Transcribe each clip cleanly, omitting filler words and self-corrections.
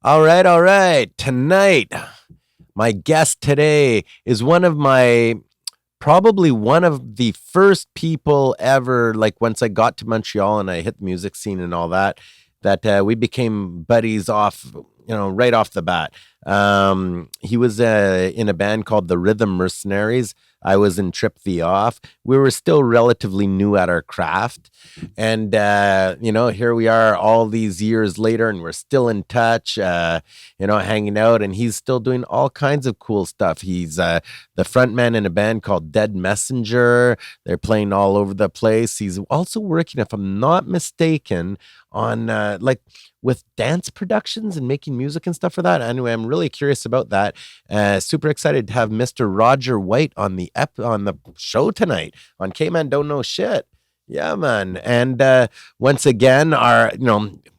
All right. Tonight, my guest today is probably one of the first people ever, like once I got to Montreal and I hit the music scene and all that, we became buddies right off the bat. He was in a band called the Rhythm Mercenaries. I was in Trip the Off. We were still relatively new at our craft. And, here we are all these years later and we're still in touch, hanging out. And he's still doing all kinds of cool stuff. He's the frontman in a band called Dead Messenger. They're playing all over the place. He's also working, if I'm not mistaken, on with dance productions and making music and stuff for that. Anyway, I'm really curious about that. Super excited to have Mr. Roger White on the show tonight on K-Man Don't Know Shit. Yeah, man. And once again,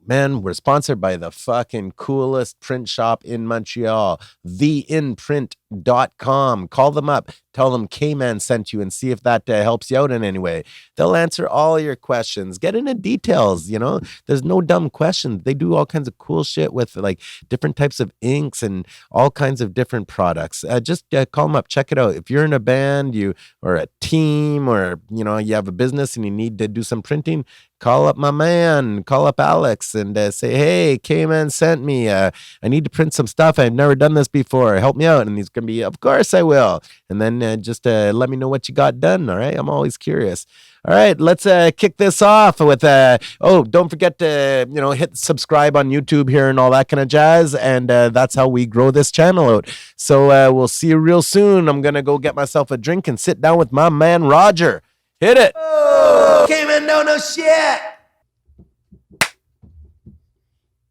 we're sponsored by the fucking coolest print shop in Montreal, theinprint.com. Call them up. Tell them K-Man sent you and see if that helps you out in any way. They'll answer all your questions. Get into details, There's no dumb questions. They do all kinds of cool shit with like different types of inks and all kinds of different products. Just call them up. Check it out. If you're in a band, or a team, or, you have a business and you need to do some printing, call up my man, call up Alex and say, hey, K-Man sent me. I need to print some stuff. I've never done this before. Help me out. And he's going to be, of course I will. And then just let me know what you got done. All right. I'm always curious. All right. Let's kick this off with, don't forget to, hit subscribe on YouTube here and all that kind of jazz. And that's how we grow this channel out. So we'll see you real soon. I'm going to go get myself a drink and sit down with my man, Roger. Hit it. Oh, K-Man don't know shit.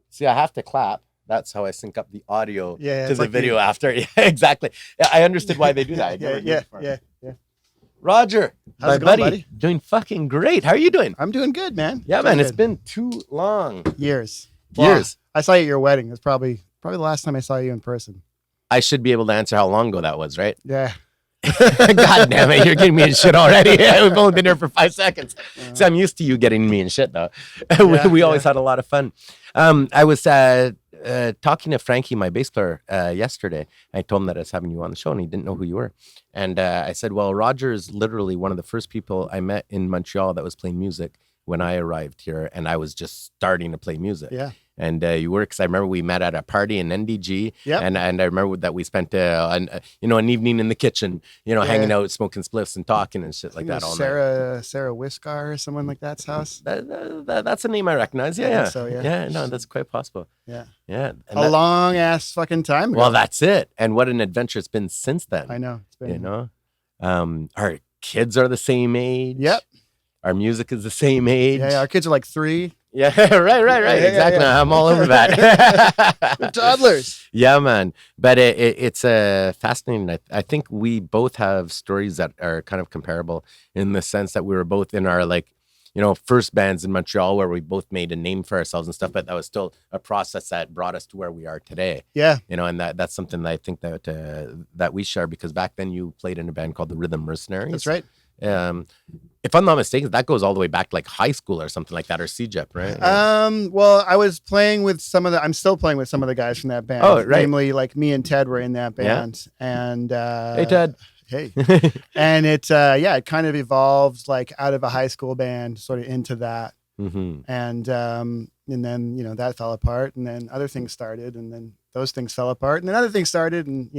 See, I have to clap. That's how I sync up the audio to the video after. Yeah, exactly. Yeah, I understood why they do that. Yeah. Roger, how's it going, buddy? Doing fucking great. How are you doing? I'm doing good, man. Yeah, man. It's been too long. Years. I saw you at your wedding. It was probably the last time I saw you in person. I should be able to answer how long ago that was, right? Yeah. God damn it, you're getting me in shit already. We've only been here for 5 seconds. So I'm used to you getting me in shit, though. We always had a lot of fun. I was talking to Frankie, my bass player, yesterday. I told him that I was having you on the show, and he didn't know who you were. And I said, well, Roger is literally one of the first people I met in Montreal that was playing music when I arrived here, and I was just starting to play music. Yeah. And you were, because I remember we met at a party in NDG, and I remember that we spent an evening in the kitchen, hanging out, smoking spliffs and talking and shit like that all night. Sarah Whiskar or someone like that's house. That's a name I recognize. Yeah. So, yeah. Yeah, no, that's quite possible. Yeah. Yeah. A long ass fucking time ago. Well, that's it. And what an adventure it's been since then. I know. It's been... our kids are the same age. Yep. Our music is the same age. Yeah, our kids are like 3. Yeah, right. Exactly. Yeah. I'm all over that. We're toddlers. Yeah, man. But it's fascinating. I think we both have stories that are kind of comparable in the sense that we were both in our first bands in Montreal where we both made a name for ourselves and stuff. But that was still a process that brought us to where we are today. Yeah. And that's something that I think that we share, because back then you played in a band called the Rhythm Mercenaries. That's right. If I'm not mistaken, that goes all the way back to like high school or something like that, or CJEP, right? Well, I was playing with I'm still playing with some of the guys from that band. Oh, right. Namely, like me and Ted were in that band. Yeah. And hey, Ted. Hey. And it kind of evolved like out of a high school band sort of into that. Mm-hmm. And then, that fell apart, and then other things started, and then those things fell apart, and then other things started. And,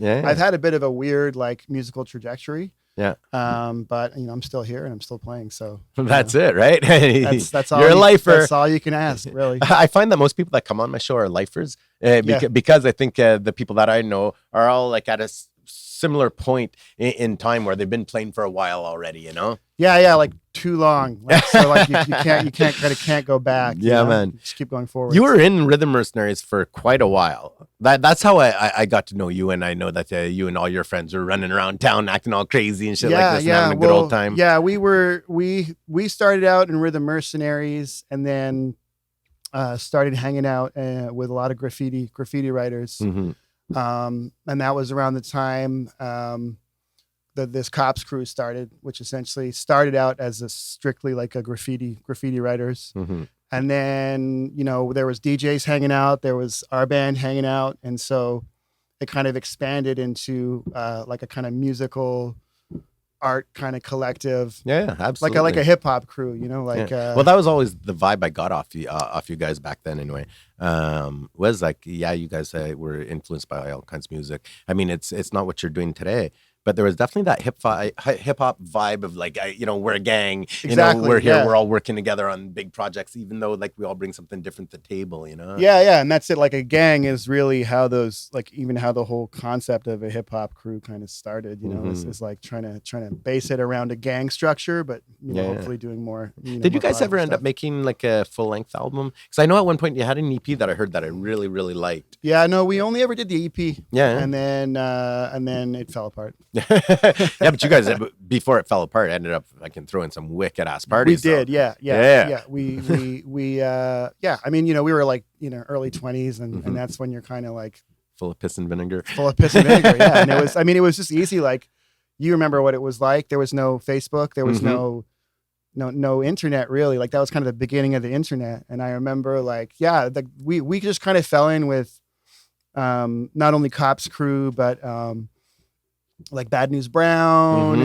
I've had a bit of a weird like musical trajectory. Yeah. But I'm still here and I'm still playing. So that's it, right? That's all. You're a lifer. That's all you can ask, really. I find that most people that come on my show are lifers, because I think the people that I know are all like at a similar point in time where they've been playing for a while already, Yeah, like too long. So like you can't go back. Yeah, man. Just keep going forward. You were in Rhythm Mercenaries for quite a while. That's how I got to know you, and I know that you and all your friends were running around town acting all crazy and shit like this and having a good old time. Yeah, we started out in Rhythm Mercenaries, and then started hanging out with a lot of graffiti writers. Mm-hmm. And that was around the time this Cops crew started, which essentially started out as strictly like a graffiti writers. Mm-hmm. And then, there was DJs hanging out, there was our band hanging out. And so it kind of expanded into like a kind of musical art kind of collective. Yeah, absolutely. Like a hip hop crew, well, that was always the vibe I got off you guys back then anyway. Was like, yeah, you guys were influenced by all kinds of music. I mean, it's not what you're doing today, but there was definitely that hip hop vibe of like, we're a gang, exactly, we're here, we're all working together on big projects, even though like we all bring something different to the table, Yeah, and that's it. Like a gang is really how those, like even how the whole concept of a hip hop crew kind of started. Is like trying to base it around a gang structure, but hopefully doing more. Did you guys ever end up making like a full length album? Because I know at one point you had an EP that I heard that I really really liked. Yeah, no, we only ever did the EP. Yeah, and then it fell apart. Yeah, but you guys, before it fell apart, ended up throwing some wicked ass parties. We did, yeah. We I mean, we were like early 20s, and that's when you're kind of like full of piss and vinegar. Yeah. And it was just easy. Like, you remember what it was like. There was no Facebook. There was no internet really. Like, that was kind of the beginning of the internet. And I remember we just kind of fell in with not only Cops Crew, but like Bad News Brown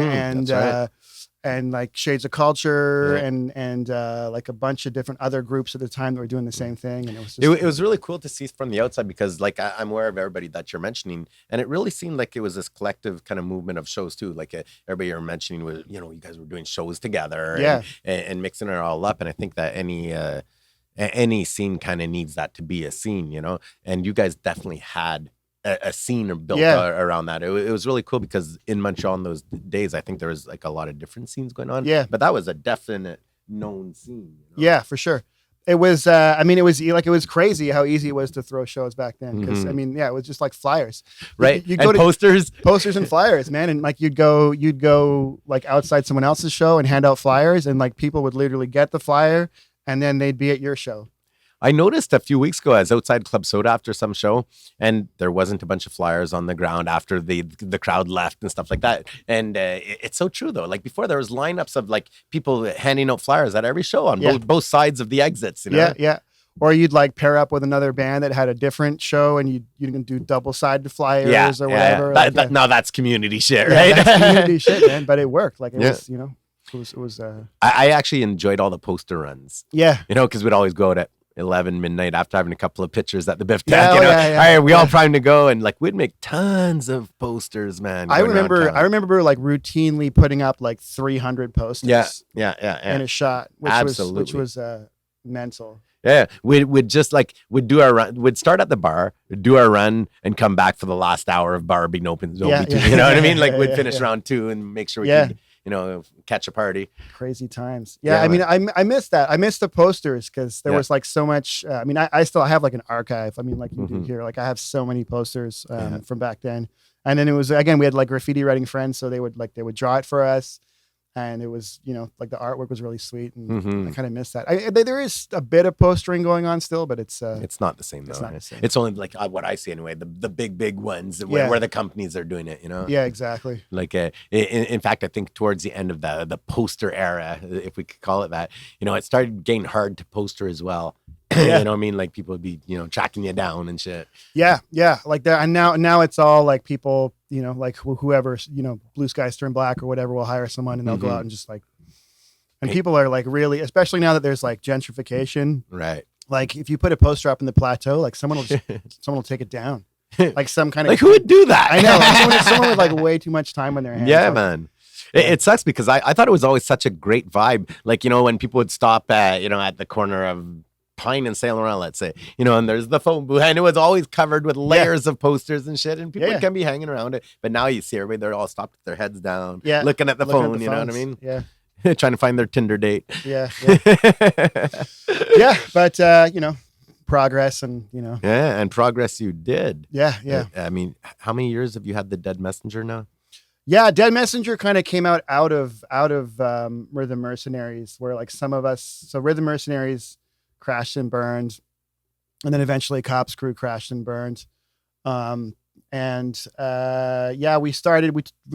and like Shades of Culture and like a bunch of different other groups at the time that were doing the same thing. And it was really cool to see from the outside, because like I'm aware of everybody that you're mentioning, and it really seemed like it was this collective kind of movement of shows too. Like everybody you're mentioning was, you guys were doing shows together and mixing it all up. And I think that any scene kind of needs that to be a scene, and you guys definitely had a scene built around that. It was really cool, because in Montreal in those days, I think there was like a lot of different scenes going on. Yeah. But that was a definite known scene. Yeah, for sure. It was, it was crazy how easy it was to throw shows back then. Because it was just like flyers. Right. You'd go to posters and flyers, man. And like, you'd go like outside someone else's show and hand out flyers, and like people would literally get the flyer and then they'd be at your show. I noticed a few weeks ago I was outside Club Soda after some show, and there wasn't a bunch of flyers on the ground after the crowd left and stuff like that. And it's so true though. Like before, there was lineups of like people handing out flyers at every show on both sides of the exits. Yeah. Or you'd like pair up with another band that had a different show, and you can do double-sided flyers or whatever. Now that's community shit, right? Yeah, that's community shit, man. But it worked. Like it was, it was. I actually enjoyed all the poster runs. Yeah. Because we'd always go out at 11 midnight after having a couple of pictures at the Biff Tack. All right, we all primed to go, and like we'd make tons of posters, man. I remember like routinely putting up like 300 posters. Yeah. In a shot, which was mental. Yeah, we'd just like we'd do our run. We'd start at the bar, do our run, and come back for the last hour of bar being open. You know what I mean? Like we'd finish round 2 and make sure we could, catch a party. Crazy times. Yeah, I mean, I missed that. I missed the posters because there was like so much. I still have like an archive. I mean, like you do here. Like I have so many posters from back then. And then it was, again, we had like graffiti writing friends, so they would draw it for us. And it was, like the artwork was really sweet, and I kind of miss that. There is a bit of postering going on still, but it's not the same though. It's not the same. It's only like what I see anyway. The big ones where the companies are doing it. Yeah, exactly. Like in fact, I think towards the end of the poster era, if we could call it that, it started getting hard to poster as well. Yeah. You know what I mean? Like people would be, tracking you down and shit. Yeah. Like that. And now it's all like people, like whoever, Blue Skies Turn Black or whatever will hire someone, and they'll go out and just like, and people are like really, especially now that there's like gentrification. Right. Like if you put a poster up in the plateau, like someone will take it down. Like some kind of, like who would do that? I know. Like someone with like way too much time on their hands. Yeah, man. It sucks because I thought it was always such a great vibe. Like, when people would stop at, at the corner of Pine and Saint Laurent, let's say, and there's the phone booth, and it was always covered with layers of posters and shit, and people can be hanging around it. But now you see everybody, they're all stopped with their heads down, looking at the phone, you know what I mean? Yeah. Trying to find their Tinder date. Yeah. But, progress and, Yeah, and progress you did. Yeah. I mean, how many years have you had the Dead Messenger now? Yeah, Dead Messenger kind of came out of Rhythm Mercenaries, where like some of us, so Rhythm Mercenaries crashed and burned, and then eventually Cops Crew crashed and burned. We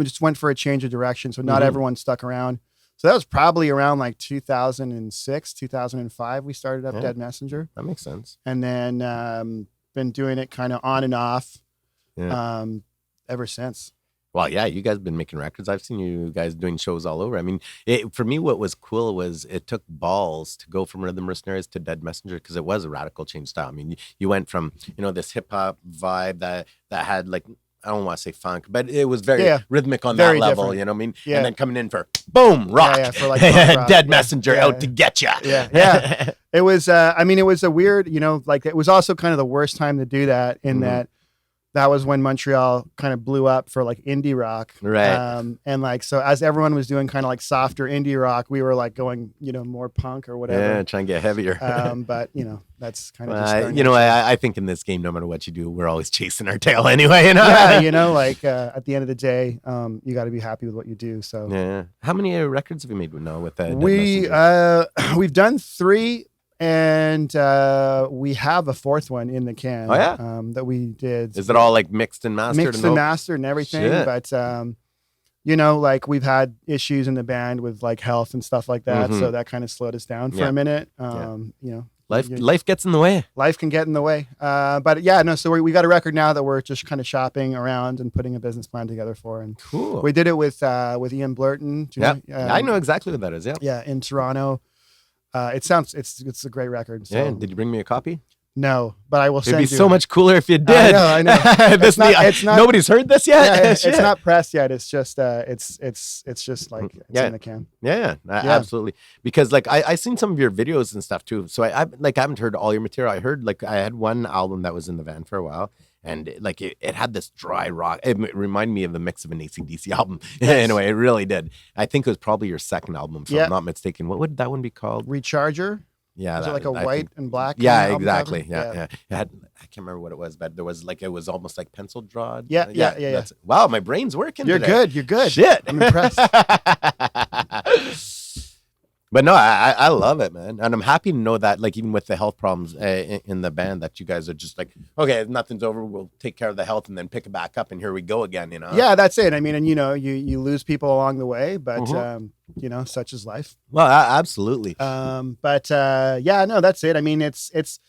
just went for a change of direction, so not everyone stuck around. So that was probably around like 2006, 2005. We started up Dead Messenger. That makes sense. And then been doing it kind of on and off ever since. Well, yeah, you guys have been making records. I've seen you guys doing shows all over. I mean, for me, what was cool was it took balls to go from Rhythm Mercenaries to Dead Messenger because it was a radical change style. I mean, you went from, this hip hop vibe that had like, I don't want to say funk, but it was very rhythmic on that level, different. You know what I mean? Yeah. And then coming in for boom, rock, for like rock. Dead Messenger out to get you. Yeah. It was, it was a weird, like it was also kind of the worst time to do that in that was when Montreal kind of blew up for like indie rock. Right. And like, so as everyone was doing kind of like softer indie rock, we were like going, more punk or whatever. Yeah, trying to get heavier. But that's kind of I think in this game, no matter what you do, we're always chasing our tail anyway. Yeah, like at the end of the day, you got to be happy with what you do. So yeah. How many records have you made now with that? We've done 3. And we have a 4th one in the can. Oh, yeah? That we did. Is it all like mixed and mastered? Mixed and mastered and everything. Shit. But, like we've had issues in the band with like health and stuff like that. So that kind of slowed us down for a minute. Life gets in the way. Life can get in the way. But yeah, no, so we got a record now that we're just kind of shopping around and putting a business plan together for. And cool. We did it with Ian Blurton. Yeah. I know exactly what that is. Yeah. Yeah. In Toronto. It's a great record. So. Yeah. Did you bring me a copy? No, but I will send you. It'd be so much cooler if you did. I know. It's not, nobody's heard this yet. Yeah, it's not pressed yet. It's just it's just like it's in the can. Yeah, absolutely. Because like I seen some of your videos and stuff too. So I haven't heard all your material. I heard like I had one album that was in the van for a while. And like it had this dry rock. It reminded me of the mix of an AC/DC album. Anyway, it really did. I think it was probbe your second album, if I'm not mistaken. What would that one be called? Recharger. Yeah, was it like a white and black? Yeah, exactly. Yeah. It had, I can't remember what it was, but there was like it was almost like pencil drawn. Yeah. Wow, my brain's working. You're today. You're good. Shit, I'm impressed. But no, I love it, man. And I'm happy to know that, like, even with the health problems in the band, that you guys are just like, okay, if nothing's over, we'll take care of the health and then pick it back up, and here we go again, Yeah, that's it. I mean, and, you lose people along the way, but, such is life. Well, absolutely. But that's it. I mean, it's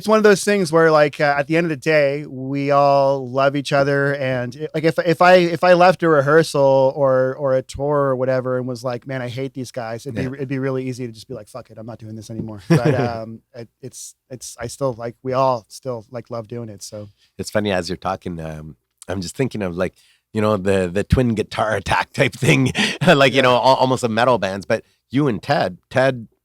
one of those things where, like, at the end of the day, we all love each other. And if I left a rehearsal or a tour or whatever and was like, man, I hate these guys, it'd be really easy to just be like, fuck it, I'm not doing this anymore. But I still like, we all still like love doing it. So it's funny as you're talking. I'm just thinking of like, the twin guitar attack type thing, like almost a metal bands. But you and Ted.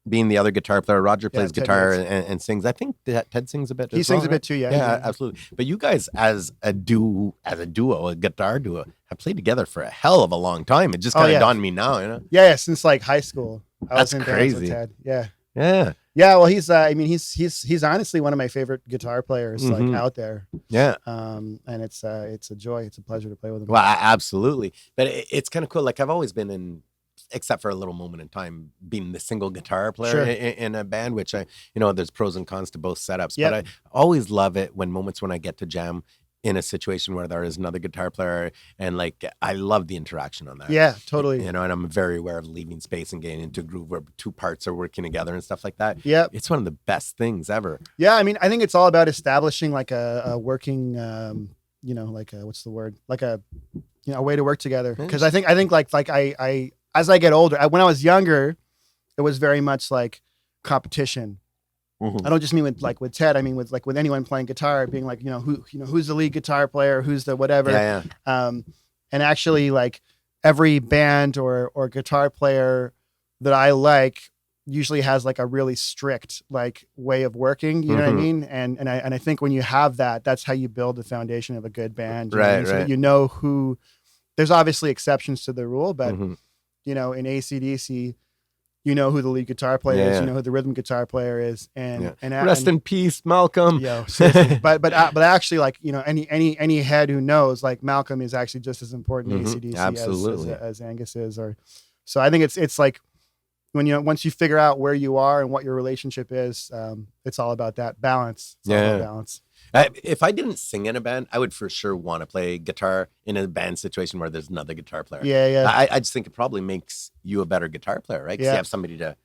Being the other guitar player, Roger plays guitar and sings. I think Ted sings a bit. He sings a bit too, yeah. Yeah, absolutely. But you guys, as a duo, a guitar duo, have played together for a hell of a long time. It just kind of dawned on me now, Yeah, since like high school. That's crazy. Ted. Yeah. Yeah. Yeah. Well, he's he's honestly one of my favorite guitar players like out there. Yeah. And it's a joy. It's a pleasure to play with him. Well, absolutely. But it's kind of cool. Like I've always been in. Except for a little moment in time, being the single guitar player in a band, which there's pros and cons to both setups. But I always love it when I get to jam in a situation where there is another guitar player, and like I love the interaction on that. Yeah, totally. And I'm very aware of leaving space and getting into a groove where two parts are working together and stuff like that. Yeah, it's one of the best things ever. Yeah, I mean, I think it's all about establishing like a working, like what's the word, like a way to work together. Because I think like I as I get older, when I was younger, it was very much like competition. I don't just mean with Ted. I mean with anyone playing guitar, being like, who's the lead guitar player, who's the whatever. Yeah. And actually, like every band or guitar player that I like usually has like a really strict like way of working. You know what I mean? And I think when you have that, that's how you build the foundation of a good band. Right. So that who. There's obviously exceptions to the rule, but. In AC/DC, who the lead guitar player is, who the rhythm guitar player is, and rest in peace, Malcolm. But actually, like any head who knows, like Malcolm is actually just as important to AC/DC as Angus is, so I think it's like when once you figure out where you are and what your relationship is, it's all about that balance. It's all about balance. If I didn't sing in a band, I would for sure want to play guitar in a band situation where there's another guitar player. Yeah. I just think it probably makes you a better guitar player, right? Because you Yeah. have somebody to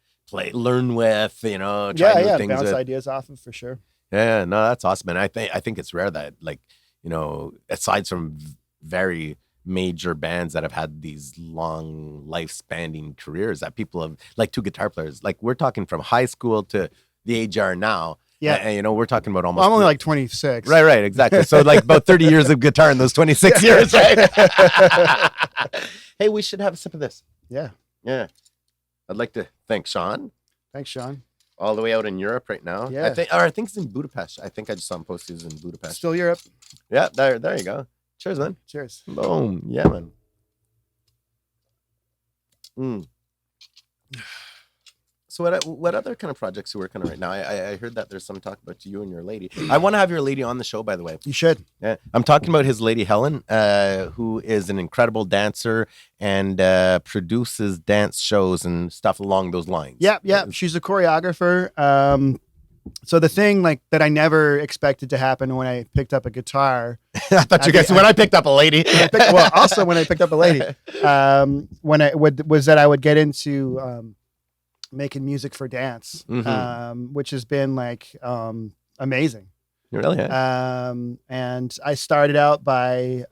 learn with, try new things Bounce with. ideas off of for sure. Yeah, no, that's awesome. And I think it's rare that, like, aside from very major bands that have had these long life spanning careers, that people have, like, two guitar players, like, we're talking from high school to the age you are now. Yeah. And, we're talking about almost. Well, I'm only like 26. Right, exactly. So like about 30 years of guitar in those 26 years, right? Hey, we should have a sip of this. Yeah. Yeah. I'd like to thank Sean. Thanks, Sean. All the way out in Europe right now. Yeah. I think it's in Budapest. I think I just saw him post he was in Budapest. Still Europe. Yeah, there you go. Cheers, man. Cheers. Boom. Yeah, man. So what other kind of projects are you working on right now? I heard that there's some talk about you and your lady. I want to have your lady on the show, by the way. You should. Yeah, I'm talking about his lady Helen, who is an incredible dancer and produces dance shows and stuff along those lines. Yeah. She's a choreographer. So the thing like that I never expected to happen when I picked up a guitar. I thought you guys when I picked up a lady. Also when I picked up a lady, was that I would get into making music for dance, which has been like amazing. Really? And I started out by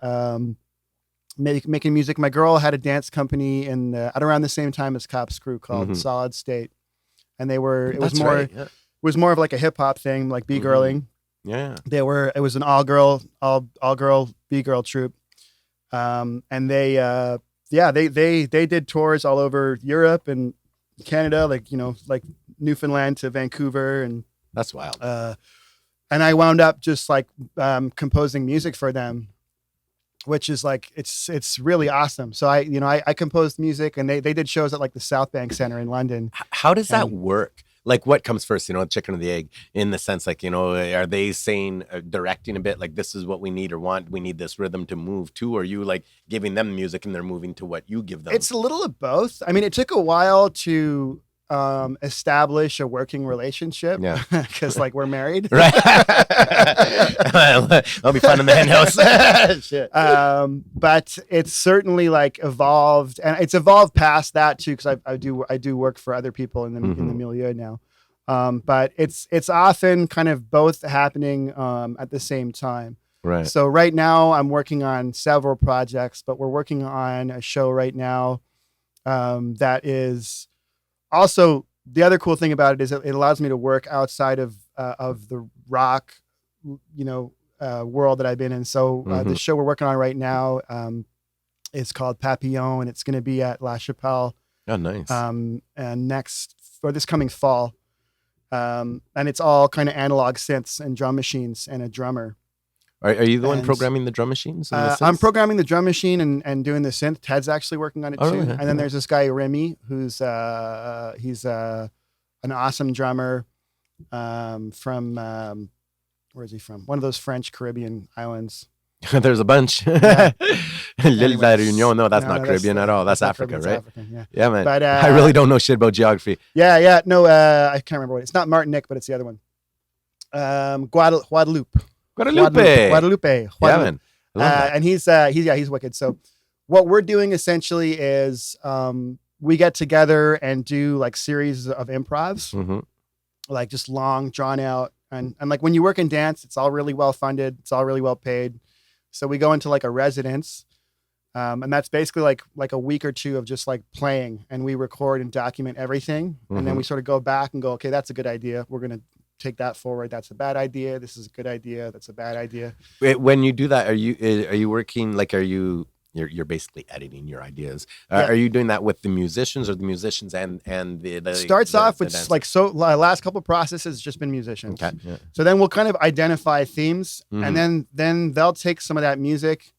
making music. My girl had a dance company at around the same time as Cop's Crew called Solid State, and it was more of like a hip hop thing, like B-girling. Yeah. It was an all girl B-girl troupe. And they did tours all over Europe and Canada, like Newfoundland to Vancouver, and that's wild. And I wound up just like composing music for them, which is like it's really awesome. So I composed music, and they did shows at like the South Bank Center in London. How does that work? Like, what comes first, the chicken or the egg, in the sense, like, are they saying, directing a bit, like, this is what we need or want, we need this rhythm to move to, or are you like giving them music and they're moving to what you give them? It's a little of both. I mean, it took a while to establish a working relationship. Yeah. Because like we're married. Right. I'll be fun in the hen house. Shit. But it's certainly like evolved, and it's evolved past that too, because I do work for other people in the milieu now. But it's often kind of both happening at the same time. Right. So right now I'm working on several projects, but we're working on a show right now that is also, the other cool thing about it is it allows me to work outside of the rock, world that I've been in. So the show we're working on right now is called Papillon, and it's going to be at La Chapelle. Oh, nice. And this coming fall, and it's all kind of analog synths and drum machines and a drummer. Are you the one programming the drum machines? I'm programming the drum machine and doing the synth. Ted's actually working on it too. Really? And then there's this guy Remy, who's he's an awesome drummer from where is he from? One of those French Caribbean islands. There's a bunch. Yeah. L'Île de la Réunion. No, that's not Caribbean at all. That's Africa, right? African, yeah, man. But I really don't know shit about geography. Yeah. No, I can't remember what it's not Martinique, but it's the other one. Guadeloupe. Yeah, man. And he's wicked. So what we're doing essentially is we get together and do like series of improvs, like just long, drawn out. And like when you work in dance, it's all really well funded. It's all really well paid. So we go into like a residence, and that's basically like a week or two of just like playing, and we record and document everything. And then we sort of go back and go, okay, that's a good idea. We're going to take that forward. That's a bad idea. This is a good idea. That's a bad idea. When you do that, are you working, like, you're basically editing your ideas? Are you doing that with the musicians, or the musicians and the starts off with like, so last couple of processes just been musicians. Okay. Yeah. So then we'll kind of identify themes, and then they'll take some of that music,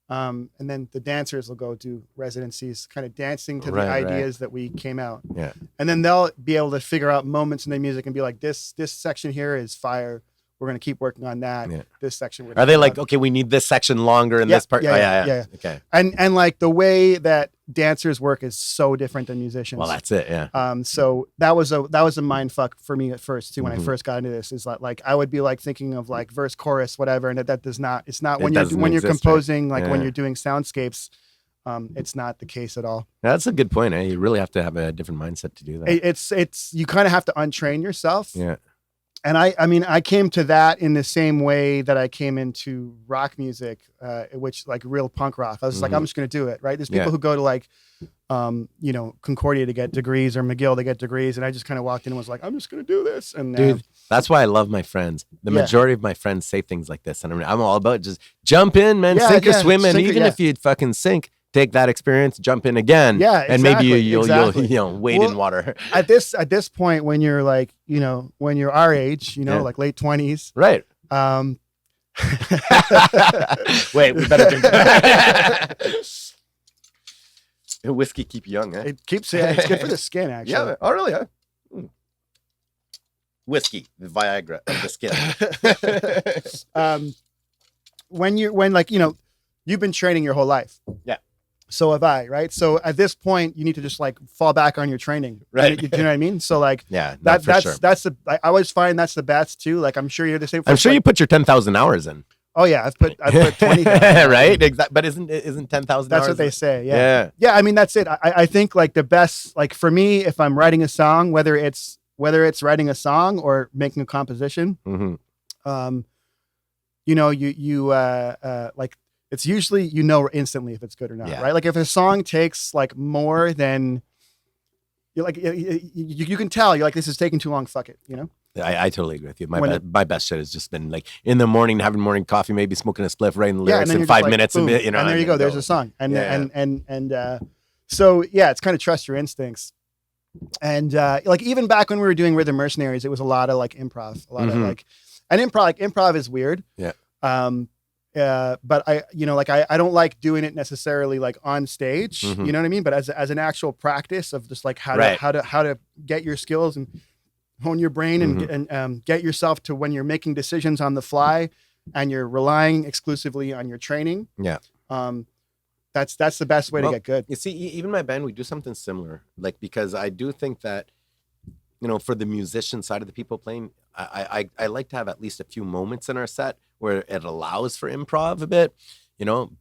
and then the dancers will go do residencies, kind of dancing to the ideas that we came out. Yeah. And then they'll be able to figure out moments in the music and be like, this section here is fire, we're going to keep working on that. Yeah. This section. Are they like, okay, we need this section longer in this part? Yeah. Okay. And like the way that dancers work is so different than musicians. Well, that's it. Yeah. So that was a mind fuck for me at first too. When I first got into this, is like I would be like thinking of like verse, chorus, whatever, and that does not. It's not when you're composing, like when you're doing soundscapes. It's not the case at all. That's a good point. You really have to have a different mindset to do that. It's you kind of have to untrain yourself. Yeah. And I came to that in the same way that I came into rock music, which like real punk rock. I was just like, I'm just going to do it. Right. There's people who go to like, Concordia to get degrees or McGill to get degrees. And I just kind of walked in and was like, I'm just going to do this. And dude, that's why I love my friends. The majority of my friends say things like this. And I'm all about just jump in, man, sink or swim. And even if you fucking sink, take that experience, jump in again. Yeah, exactly, and maybe you'll wade in water. At this point, when you're like, when you're our age, like late 20s. Right. Wait, we better drink that. Whiskey keep you young, eh? It keeps it's good for the skin, actually. Yeah. Oh, really? Yeah. Whiskey, the Viagra of the skin. When you've been training your whole life. Yeah. So have I, right? So at this point, you need to just like fall back on your training, right? You know what I mean? So like, yeah, that's the. I always find that's the best too. Like I'm sure you're the same. I'm sure you put your 10,000 hours in. Oh yeah, I've put 20,000. Right, exactly. But isn't 10,000? That's hours what they say. Yeah. I mean, that's it. I think like the best, like for me, if I'm writing a song, whether it's writing a song or making a composition, like. It's usually, instantly if it's good or not, right? Like if a song takes like more than you're like, you can tell you're like, this is taking too long. Fuck it. I totally agree with you. My best shit has just been like in the morning, having morning coffee, maybe smoking a spliff, writing the lyrics in 5 minutes. Boom, and there you go. There's a song. So it's kind of trust your instincts. And like even back when we were doing Rhythm Mercenaries, it was a lot of like improv, of like, and improv is weird. Yeah. But I don't like doing it necessarily like on stage, you know what I mean? But as an actual practice of just like how to get your skills and hone your brain and get yourself to when you're making decisions on the fly and you're relying exclusively on your training. Yeah. That's the best way to get good. You see, even my band, we do something similar, like, because I do think that, for the musician side of the people playing, I like to have at least a few moments in our set where it allows for improv a bit,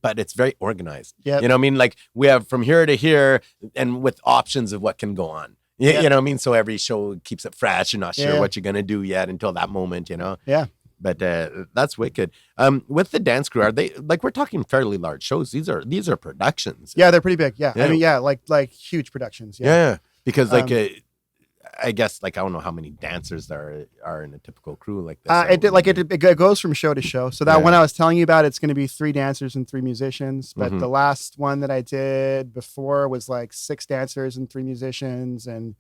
but it's very organized. Yeah. You know what I mean? Like we have from here to here and with options of what can go on. You know what I mean? So every show keeps it fresh. You're not sure what you're going to do yet until that moment, Yeah. But that's wicked. With the dance crew, are they like, we're talking fairly large shows? These are productions. Yeah, they're pretty big. Yeah. I mean, like huge productions. Yeah. Because I guess like I don't know how many dancers there are in a typical crew like this. It goes from show to show. So that one I was telling you about, it's going to be 3 dancers and 3 musicians. But the last one that I did before was like 6 dancers and 3 musicians, and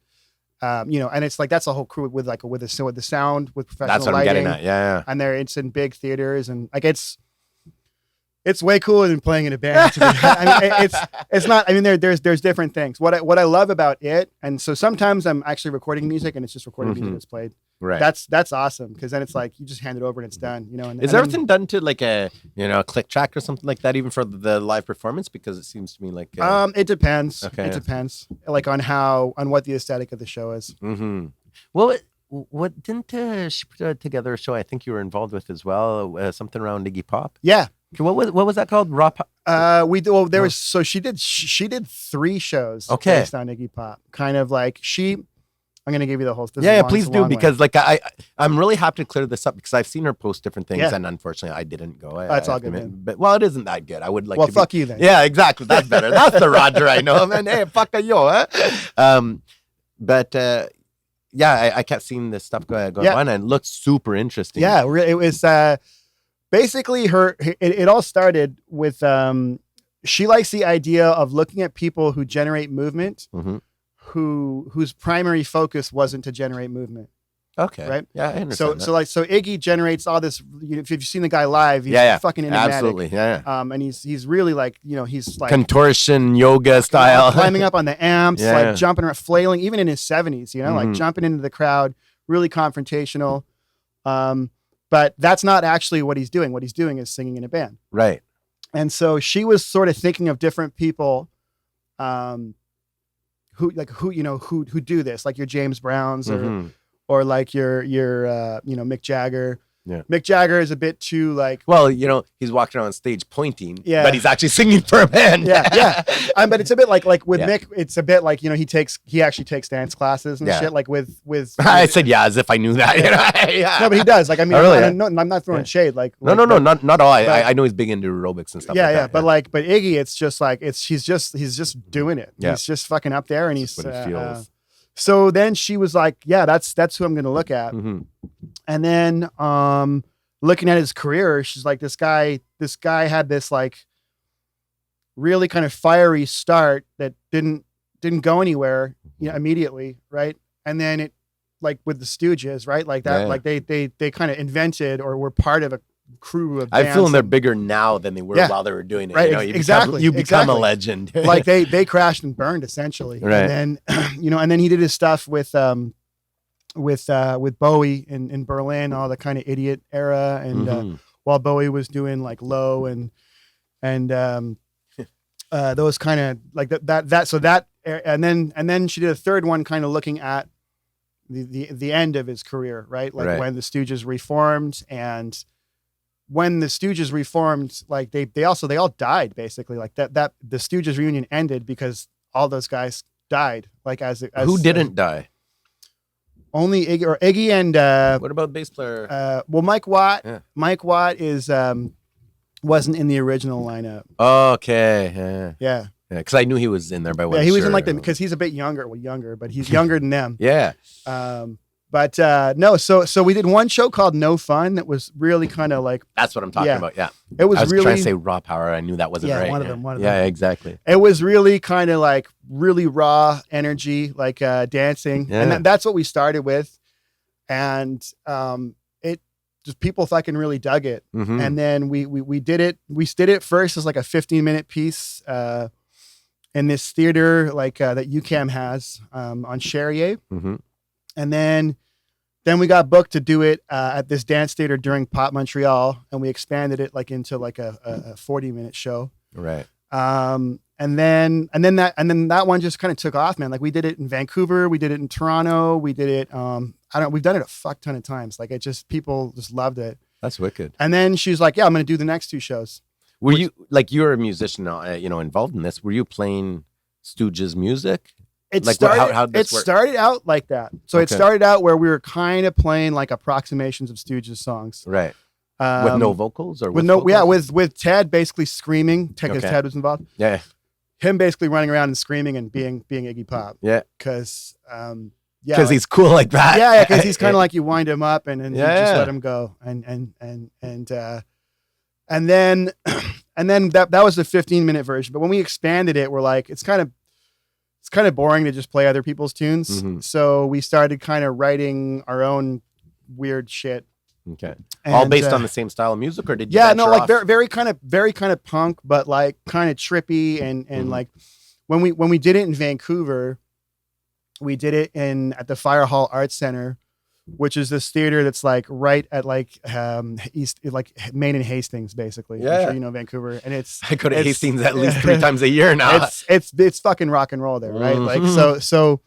and it's like that's a whole crew with the sound, with professional that's what lighting. I'm getting at. Yeah. And it's in big theaters, and like it's way cooler than playing in a band. I mean, it's not. I mean, there's different things. What I love about it, and so sometimes I'm actually recording music, and it's just recording music that's played. Right. That's awesome, because then it's like you just hand it over and it's done. Is everything done to like a click track or something like that, even for the live performance? Because it seems to me like it depends. Okay. It depends, like on what the aesthetic of the show is. Mm-hmm. Well, what didn't she put together a show I think you were involved with as well? Something around Iggy Pop. Yeah. What was that called? Raw Pop? She did 3 shows based on Iggy Pop. Kind of like I'm going to give you the whole. Please do, because like I'm really happy to clear this up, because I've seen her post different things, and unfortunately I didn't go. That's all good, man. But it isn't that good. I would like. Well, fuck you then. Yeah, exactly. That's better. That's the Roger I know, man. Hey, fuck you, huh? But I kept seeing this stuff go on, and it looked super interesting. Yeah, it was. Basically, it all started with she likes the idea of looking at people who generate movement, whose primary focus wasn't to generate movement. Okay. Right. Yeah, I understand. So Iggy generates all this. If you've seen the guy live, he's fucking enigmatic. Absolutely. Yeah. And he's really like he's like contortion yoga style, climbing up on the amps, like jumping around, flailing, even in his 70s. Like jumping into the crowd, really confrontational. but that's not actually what he's doing. What he's doing is singing in a band. Right. And so she was sort of thinking of different people, who do this, like your James Browns or like your Mick Jagger. Yeah. Mick Jagger is a bit too like. Well, he's walking around on stage pointing, yeah, but he's actually singing for a band. yeah. But it's a bit like with Yeah. Mick, it's a bit like, he actually takes dance classes and Yeah. shit. Like with I said, yeah, as if I knew that. Yeah. No, but he does. Like, I mean, Oh, really? I'm not throwing shade. Like, No, not all. I know he's big into aerobics and stuff. Yeah, like yeah. that. But Iggy, it's just like he's just doing it. Yeah. He's just fucking up there, and That's he's what he feels. so then she was like, yeah, that's who I'm gonna look at. Mhm. And then looking at his career, she's like, this guy had this like really kind of fiery start that didn't go anywhere, immediately, right? And then it, like with the Stooges, right? Like that, Yeah. like they kind of invented or were part of a crew of I bands feel they're and- bigger now than they were Yeah. while they were doing it. Right, You exactly, become exactly. a legend. like they crashed and burned essentially. Right. And then and then he did his stuff with Bowie in Berlin, all the kind of Idiot era, and Mhm. while Bowie was doing like Low and those kind of like that so that, and then she did a third one kind of looking at the end of his career, right? Like Right. when the Stooges reformed, and when the Stooges reformed, like they all died basically. Like that the Stooges reunion ended because all those guys died. Like as Who didn't die? only Iggy and What about bass player? well, Mike Watt. Yeah. Mike Watt is wasn't in the original lineup. Okay. Yeah. Yeah, Because I knew he was in there, but I yeah, wasn't he was sure. in like because he's a bit younger. Well, younger, but he's younger than them. Yeah. But no, so we did one show called No Fun that was really kind of like, That's what I'm talking Yeah. about. Yeah. it was I was really trying to say raw power. I knew that wasn't Yeah, right. one of them, one of yeah, them. exactly. it was really kind of like really raw energy, like dancing, Yeah. and that's what we started with, and it just people fucking really dug it. Mhm. And then we did it. We did it first as like a 15-minute piece in this theater like that UCAM has on Charrier, Mhm. and then we got booked to do it at this dance theater during Pop Montreal, and we expanded it like into like a 40-minute show. Right. And then that one just kind of took off, man. Like we did it in Vancouver, we did it in Toronto, we did it. We've done it a fuck ton of times. Like people just loved it. That's wicked. And then she's like, yeah, I'm going to do the next 2 shows. Were you like you're a musician, involved in this? Were you playing Stooges music? It Like, started, how'd this work? started out like that. So it Okay. started out where we were kind of playing like approximations of Stooges songs. Right. With no vocals or with vocals? with Ted basically screaming, because Okay. Ted was involved. Yeah. Him basically running around and screaming and being Iggy Pop. Yeah. Because Because he's cool like that. yeah, because he's kind of like you wind him up and you Yeah. just let him go, and then that was the 15-minute version. But when we expanded it, we're like, it's kind of boring to just play other people's tunes. Mhm. So we started kind of writing our own weird shit. Okay. All And, based on the same style of music, or did you? yeah, no, venture like off? very kind of punk, but like kind of trippy and Mhm. like when we did it in Vancouver, we did it at the Fire Hall Arts Center, which is this theater that's like right at like east, like Main and Hastings, basically. I'm Yeah. sure you know Vancouver, and it's I go to it's- Hastings at least 3 times a year now. it's fucking rock and roll there, right? Like Mhm. so.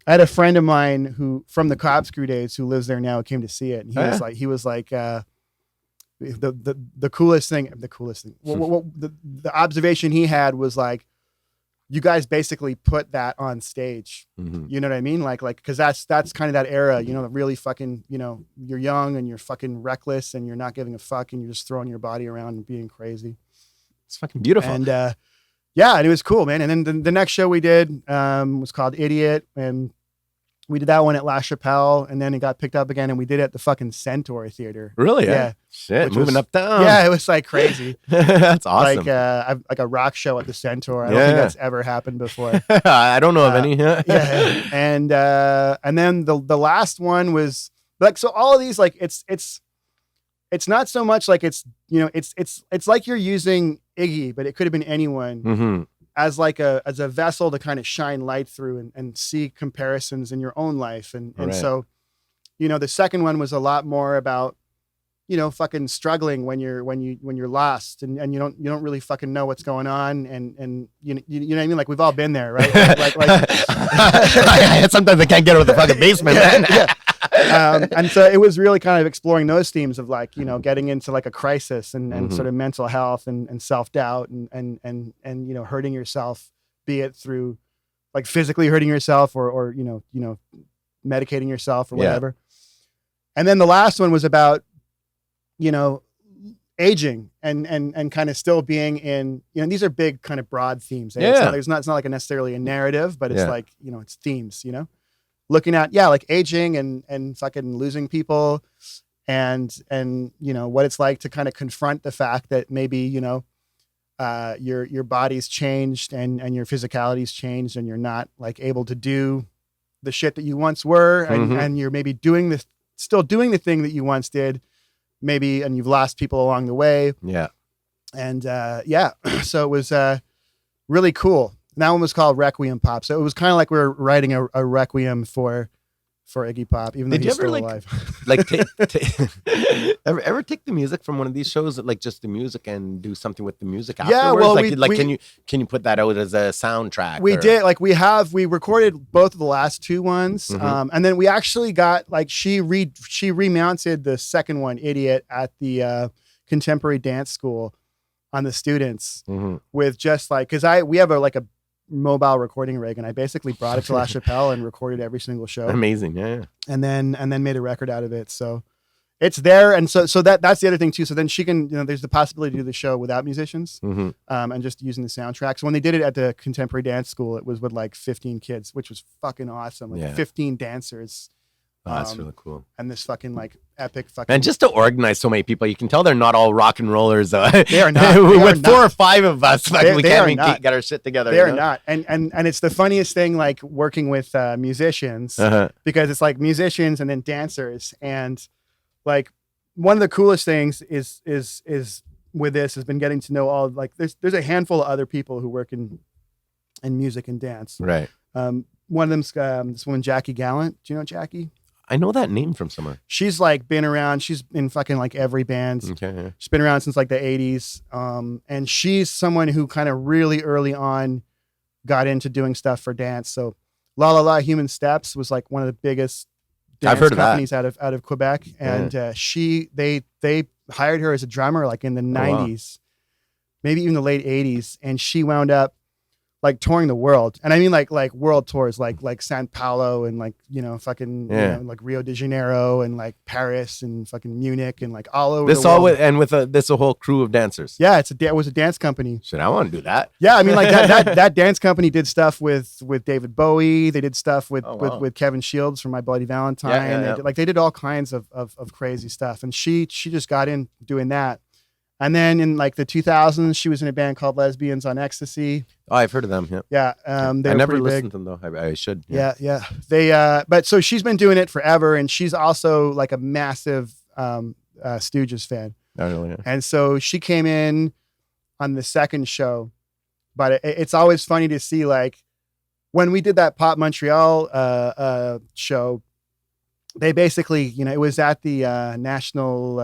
I had a friend of mine who from the Cobb Screw days who lives there now came to see it, and he was like the coolest thing. What the observation he had was like, you guys basically put that on stage. Mhm. You know what I mean? Like, because that's kind of that era, really fucking, you're young and you're fucking reckless and you're not giving a fuck and you're just throwing your body around and being crazy. It's fucking beautiful. And yeah, and it was cool, man. And then the next show we did was called Idiot, and we did that one at La Chapelle, and then it got picked up again, and we did it at the fucking Centaur Theater. Really? Yeah. Shit, Which moving was- up down. Yeah, it was like crazy. That's awesome. Like a rock show at the Centaur. I don't think Yeah. that's ever happened before. I don't know of any. Yeah, and then the last one was like, so all of these, like it's not so much like it's like you're using Iggy, but it could have been anyone hmm as a vessel to kind of shine light through and see comparisons in your own life, and Right. so the second one was a lot more about fucking struggling when you're lost and you don't really fucking know what's going on and you know what I mean? Like we've all been there, right? Sometimes I can't get out of the fucking basement, man. And so it was really kind of exploring those themes of like, getting into like a crisis and sort of mental health and self-doubt and hurting yourself, be it through like physically hurting yourself or medicating yourself or whatever. And then the last one was about aging and kind of still being in, these are big kind of broad themes. It's not like necessarily a narrative, but it's like, it's themes, looking at, like aging and fucking losing people and what it's like to kind of confront the fact that maybe, your body's changed and your physicality's changed and you're not like able to do the shit that you once were and you're maybe still doing the thing that you once did, maybe, and you've lost people along the way. Yeah. And so it was really cool. And that one was called Requiem Pop. So it was kind of like we were writing a requiem for Iggy Pop, even though he's still alive. Like ever take the music from one of these shows, like just the music, and do something with the music afterwards? Yeah, well, can you put that out as a soundtrack? We did. Like we recorded both of the last two ones, and then we actually got like she remounted the second one, Idiot, at the Contemporary Dance School on the students with just like we have a mobile recording rig, and I basically brought it to La Chapelle and recorded every single show. Amazing. Yeah. And then made a record out of it. So it's there. And so that's the other thing too. So then she can, there's the possibility to do the show without musicians, and just using the soundtrack. So when they did it at the Contemporary Dance School, it was with like 15 kids, which was fucking awesome. Like 15 dancers. Oh, that's really cool. And this fucking like epic fucking. And just to organize so many people, you can tell they're not all rock and rollers. They are not. With 4 or 5 of us, we can't even get our shit together. They are not. And it's the funniest thing, like working with musicians, because it's like musicians and then dancers. And like one of the coolest things is with this has been getting to know all, like there's a handful of other people who work in music and dance. Right. One of them's this woman, Jackie Gallant. Do you know Jackie? I know that name from somewhere. She's like been around. She's in fucking like every band. Okay. Yeah. She's been around since like the 80s. And she's someone who kind of really early on got into doing stuff for dance. So La La La Human Steps was like one of the biggest dance companies out of Quebec. And they hired her as a drummer like in the 90s, maybe even the late 80s. And she wound up like touring the world, and I mean like world tours, like Sao Paulo and like fucking like Rio de Janeiro and like Paris and fucking Munich and like all over. This all with a whole crew of dancers. Yeah, it was a dance company. Shit, I want to do that. Yeah, I mean like that dance company did stuff with David Bowie. They did stuff with Kevin Shields from My Bloody Valentine. They did all kinds of crazy stuff, and she just got in doing that. And then in like the 2000s, she was in a band called Lesbians on Ecstasy. Oh, I've heard of them. Yeah. I never listened to them though. I should. Yeah. They but so she's been doing it forever, and she's also like a massive Stooges fan. Oh, really? Yeah. And so she came in on the second show, but it's always funny to see like when we did that Pop Montreal show, they basically, it was at the National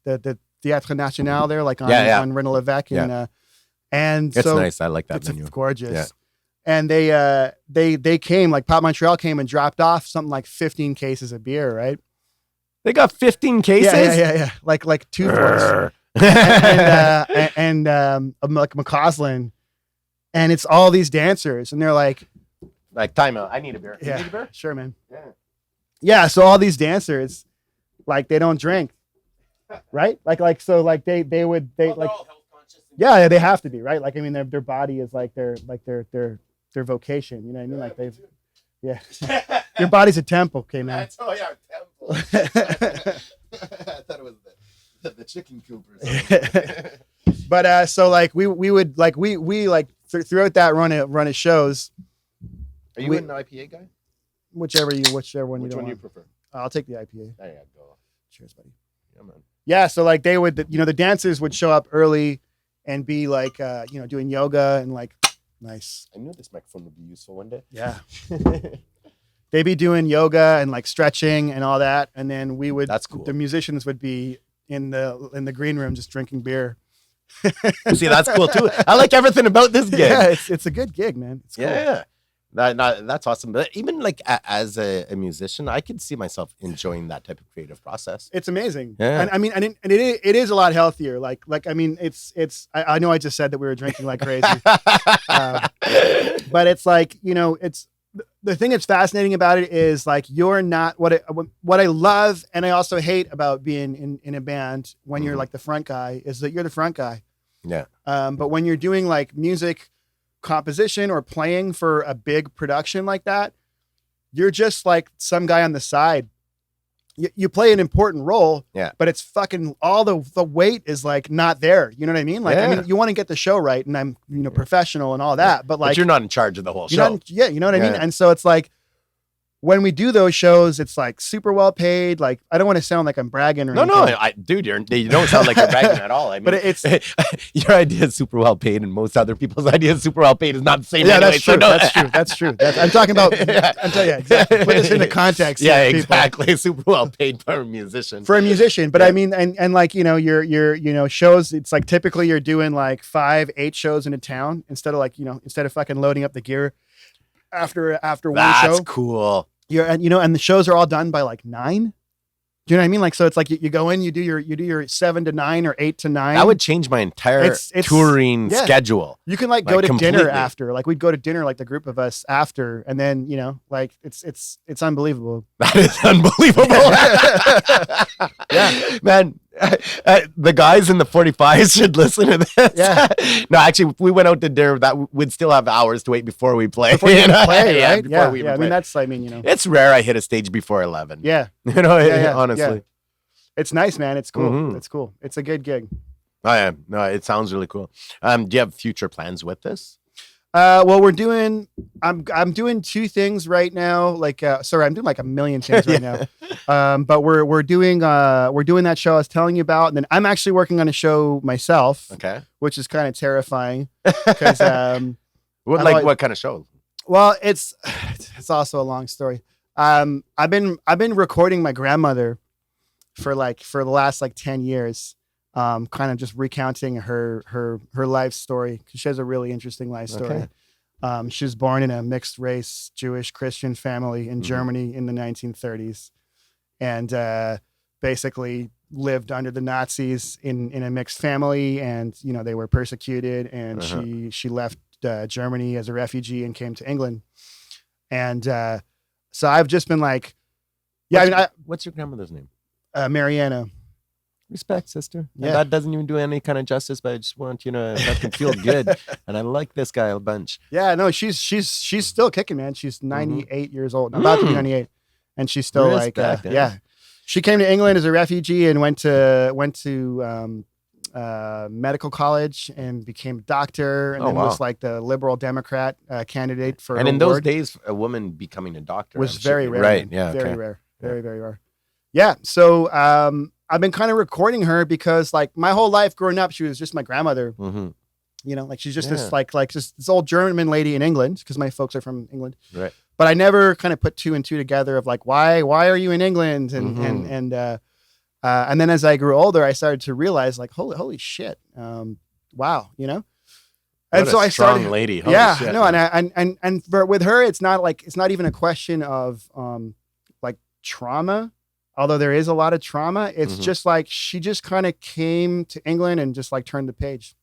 the Théâtre National there, like on René Lévesque, and it's so nice. I like that it's venue. Gorgeous. Yeah. And they came, like Pop Montreal came and dropped off something like 15 cases of beer, right? They got 15 cases. Yeah. Like 2 floors. and like McCausland, and it's all these dancers, and they're like time out. I need a beer. Yeah, you need a beer? Sure, man. Yeah. So all these dancers, like they don't drink. Right? So like they would like health conscious. Yeah, they have to be, right? Like I mean their body is like their vocation, you know what I mean? Like your body's a temple, okay, man. Temple. I thought it was the chicken coop or something. But so like we would like we like throughout that run of shows. Are you an IPA guy? Whichever one you want. Which one do you prefer? I'll take the IPA. There you go. Cheers, buddy. Yeah, man. Yeah, so like they would, the dancers would show up early and be like, doing yoga and like, nice. I knew this microphone would be useful one day. Yeah. They'd be doing yoga and like stretching and all that. And then we would, that's cool. The musicians would be in the green room just drinking beer. See, that's cool too. I like everything about this gig. Yeah, it's a good gig, man. It's cool. Yeah. That's awesome. But even like as a musician, I could see myself enjoying that type of creative process. It's amazing. Yeah. And I mean, it is a lot healthier. Like I mean, I know I just said that we were drinking like crazy, but it's like, you know, it's the thing that's fascinating about it is like you're not what I love and I also hate about being in a band when you're like the front guy is that you're the front guy. Yeah. But when you're doing like music composition or playing for a big production like that, you're just like some guy on the side. You play an important role, yeah, but it's fucking all the weight is like not there. You know what I mean? Like, I mean, you want to get the show right, and I'm professional and all that, but like you're not in charge of the whole show. You know what I mean? And so it's like when we do those shows, it's like super well paid. Like I don't want to sound like I'm bragging or anything. No, dude, you don't sound like you're bragging at all. I mean, but it's your idea is super well paid, and most other people's idea is super well paid is not the same. Yeah, anyway, that's true. That's true. I'm talking about. I'm telling you exactly. Put this into context. Yeah, exactly. Super well paid for a musician. But I mean, and like your shows. It's like typically you're doing like 5-8 shows in a town instead of fucking loading up the gear after one show. That's cool. And the shows are all done by like 9. Do you know what I mean? Like, so it's like you go in, you do your 7 to 9 or 8 to 9. That would change my entire touring schedule. You can like go to dinner after, like we'd go to dinner, like the group of us after, and then like it's unbelievable. That is unbelievable. Yeah, man. The guys in the 45s should listen to this. Yeah. No, actually, if we went out to dinner, that we'd still have hours to wait before we play. Before you play, right? Yeah. I mean, it's rare I hit a stage before 11. Yeah. Honestly. Yeah. It's nice, man. It's cool. Mm-hmm. It's cool. It's a good gig. Oh yeah. No, it sounds really cool. Do you have future plans with this? Well, I'm doing 2 things right now. Like, sorry, I'm doing like a million things right now. But we're doing that show I was telling you about, and then I'm actually working on a show myself. Okay. Which is kind of terrifying because what kind of show? Well, it's also a long story. I've been recording my grandmother for the last like 10 years. Kind of just recounting her life story because she has a really interesting life story. Okay. She was born in a mixed race Jewish Christian family in Germany in the 1930s, and basically lived under the Nazis in a mixed family, and they were persecuted, and she left Germany as a refugee and came to England, and so I've just been like, what's your grandmother's name? Mariana. Respect, sister. Yeah. And that doesn't even do any kind of justice, but I just want you to fucking feel good. And I like this guy a bunch. Yeah, no, she's still kicking, man. She's 98 years old. I'm about to be 98, and she's still Respect, yeah. She came to England as a refugee and went to medical college and became a doctor, and then was like the Liberal Democrat candidate for. And in those days, a woman becoming a doctor was very rare, right? Man. Yeah, very rare, very rare. Yeah, so I've been kind of recording her because like my whole life growing up, she was just my grandmother. Like she's just this like just this old German lady in England because my folks are from England. Right. But I never kind of put 2 and 2 together of like why are you in England and then as I grew older, I started to realize like holy shit, wow, And so I started. Strong lady. Holy shit, no, man. and with her, it's not even a question of like trauma. Although there is a lot of trauma, it's just like she just kind of came to England and just like turned the page.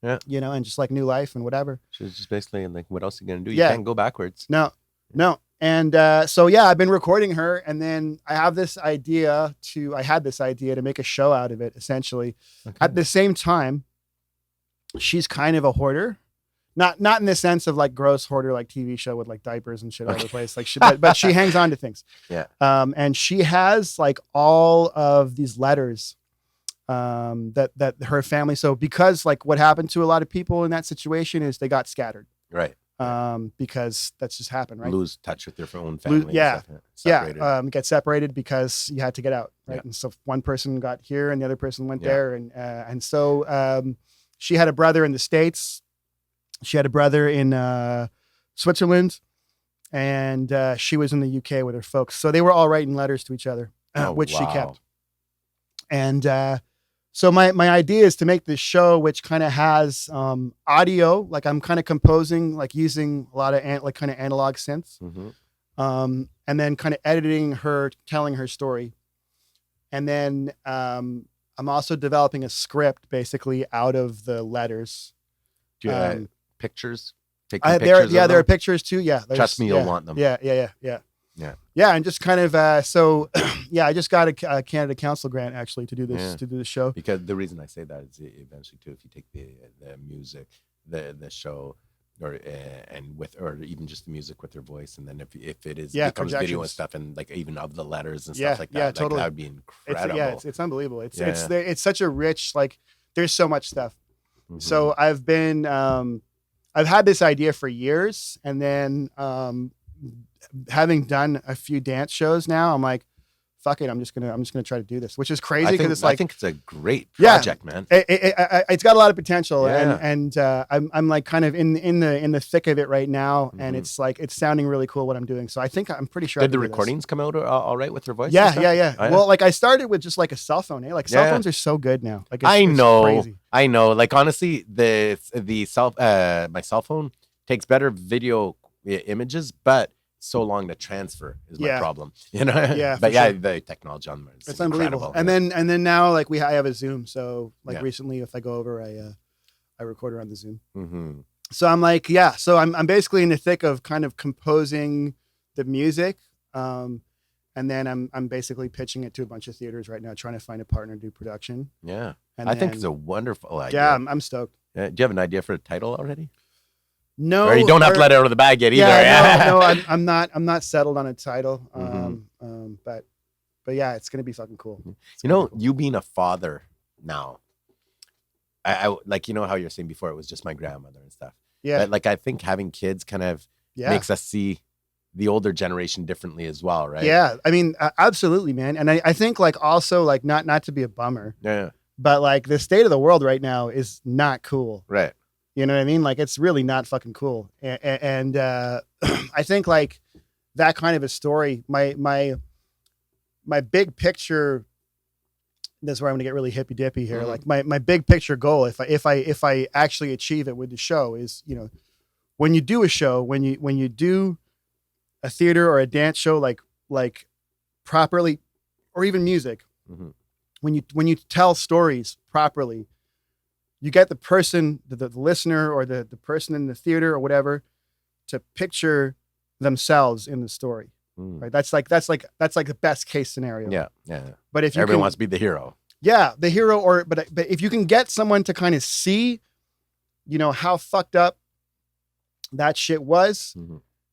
Yeah. And just like new life and whatever. She's just basically like, what else are you going to do? You can't go backwards. No. And so, yeah, I've been recording her. And then I had this idea to make a show out of it, essentially. Okay. At the same time, she's kind of a hoarder. Not in the sense of like gross hoarder, like TV show with like diapers and shit all over the place. Like but she hangs on to things. Yeah. And she has like all of these letters that her family. So because like what happened to a lot of people in that situation is they got scattered. Right. Because that's just happened, right? Lose touch with your own family. Get separated because you had to get out, right? Yeah. And so one person got here and the other person went there, and so she had a brother in the States. She had a brother in Switzerland, and she was in the UK with her folks. So they were all writing letters to each other, which she kept. And so my idea is to make this show, which kind of has audio, like I'm kind of composing, like using a lot of like kind of analog synths, and then kind of editing her, telling her story. And then I'm also developing a script basically out of the letters. Do you have pictures? Take pictures. There are pictures too. Yeah. Trust me, you'll want them. Yeah, and just kind of so I just got a Canada Council grant actually to do this show. Because the reason I say that is eventually too, if you take the music, the show, or or even just the music with their voice, and then if it is becomes video and stuff, and like even of the letters and stuff like that, like, totally. that would be incredible. It's unbelievable. It's such a rich, like there's so much stuff. So I've been I've had this idea for years, and then having done a few dance shows now, I'm like, fuck it, I'm just gonna try to do this, which is crazy because it's like, I think it's a great project, man. It's got a lot of potential, and I'm like kind of in the thick of it right now, and it's like it's sounding really cool what I'm doing. So I'm pretty sure. Did the recordings come out all right with their voice? Yeah. Oh, yeah. Well, like I started with just like a cell phone. Like cell phones are so good now. Like it's I know. Like honestly, my cell phone takes better video images, but so long to transfer is my problem, you know. But the technology on there is unbelievable. And then now like I have a Zoom, so like recently if I go over I record her on the Zoom. So I'm like so I'm basically in the thick of kind of composing the music, and then I'm basically pitching it to a bunch of theaters right now, trying to find a partner to do production. And I think it's a wonderful idea. I'm stoked. Do you have an idea for a title already? No, or you don't have to let it out of the bag yet either. No, I'm not settled on a title. But yeah, it's gonna be fucking cool. You being a father now, I like, how you're saying before, it was just my grandmother and stuff. Yeah. But like, I think having kids kind of makes us see the older generation differently as well, right? Yeah, I mean, absolutely, man. And I think like also like not to be a bummer. Yeah. But like the state of the world right now is not cool. Right. You know what I mean? Like it's really not fucking cool. And I think like that kind of a story, my big picture, this is where I'm gonna get really hippy dippy here. Like my big picture goal, if I actually achieve it with the show is, when you do a show, when you do a theater or a dance show, like properly, or even music, when you tell stories properly, you get the person, the listener, or the person in the theater or whatever, to picture themselves in the story. Right? That's like the best case scenario. Yeah. But if everyone wants to be the hero. Yeah, the hero, but if you can get someone to kind of see, how fucked up that shit was,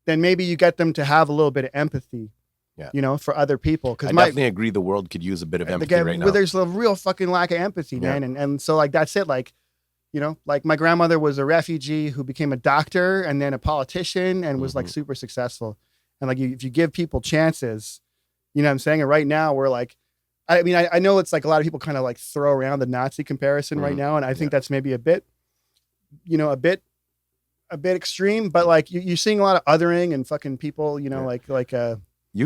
then maybe you get them to have a little bit of empathy. Yeah. For other people. Because I definitely agree the world could use a bit of empathy right now. There's a real fucking lack of empathy, man. And so like, that's it. Like, like my grandmother was a refugee who became a doctor and then a politician and was like super successful. And like, if you give people chances, you know what I'm saying? And right now we're like, I mean, I know it's like a lot of people kind of like throw around the Nazi comparison right now. And I think that's maybe a bit extreme, but like you're seeing a lot of othering and fucking people, you